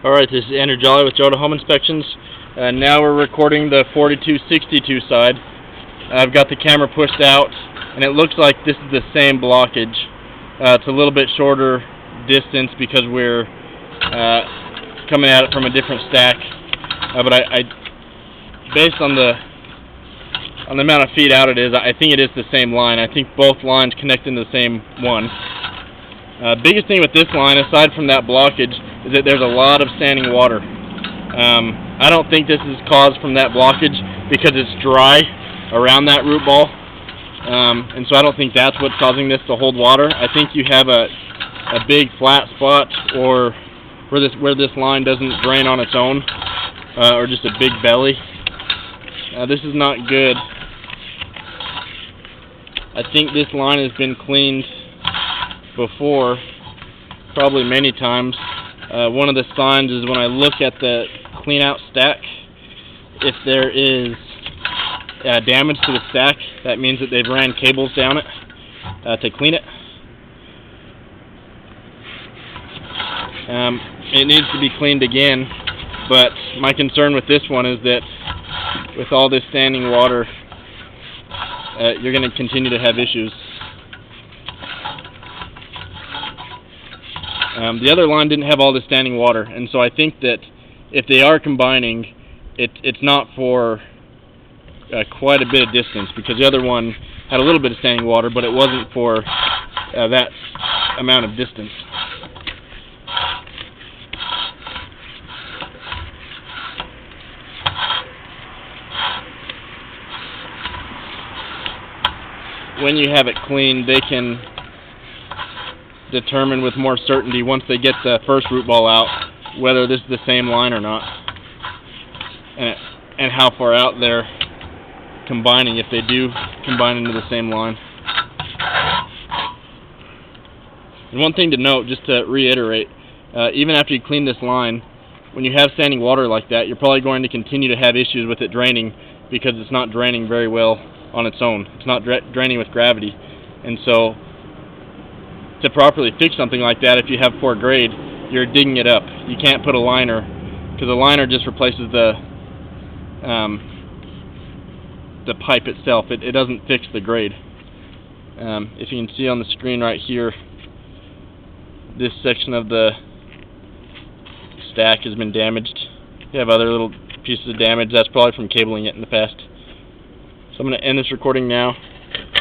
Alright, this is Andrew Jolly with Jota Home Inspections. Now we're recording the 4262 side. I've got the camera pushed out, and it looks like this is the same blockage. It's a little bit shorter distance because we're coming at it from a different stack. But I based on the amount of feet out it is, I think it is the same line. I think both lines connect into the same one. Biggest thing with this line, aside from that blockage, is that there's a lot of standing water. I don't think this is caused from that blockage because it's dry around that root ball, and so I don't think that's what's causing this to hold water. I think you have a big flat spot, or where this line doesn't drain on its own, or just a big belly. This is not good. I think this line has been cleaned before, probably many times. One of the signs is when I look at the clean out stack, if there is damage to the stack, that means that they've ran cables down it to clean it. It needs to be cleaned again, but my concern with this one is that with all this standing water, you're going to continue to have issues. The other line didn't have all the standing water, and so I think that if they are combining, it's not for quite a bit of distance, because the other one had a little bit of standing water, but it wasn't for that amount of distance. When you have it cleaned, they can determine with more certainty, once they get the first root ball out, whether this is the same line or not, and how far out they're combining, if they do combine into the same line. And one thing to note, just to reiterate, even after you clean this line, when you have standing water like that, you're probably going to continue to have issues with it draining, because it's not draining very well on its own. It's not draining with gravity. And so to properly fix something like that, if you have poor grade, you're digging it up. You can't put a liner, because a liner just replaces the pipe itself. It doesn't fix the grade. If you can see on the screen right here, this section of the stack has been damaged. You have other little pieces of damage. That's probably from cabling it in the past. So I'm going to end this recording now.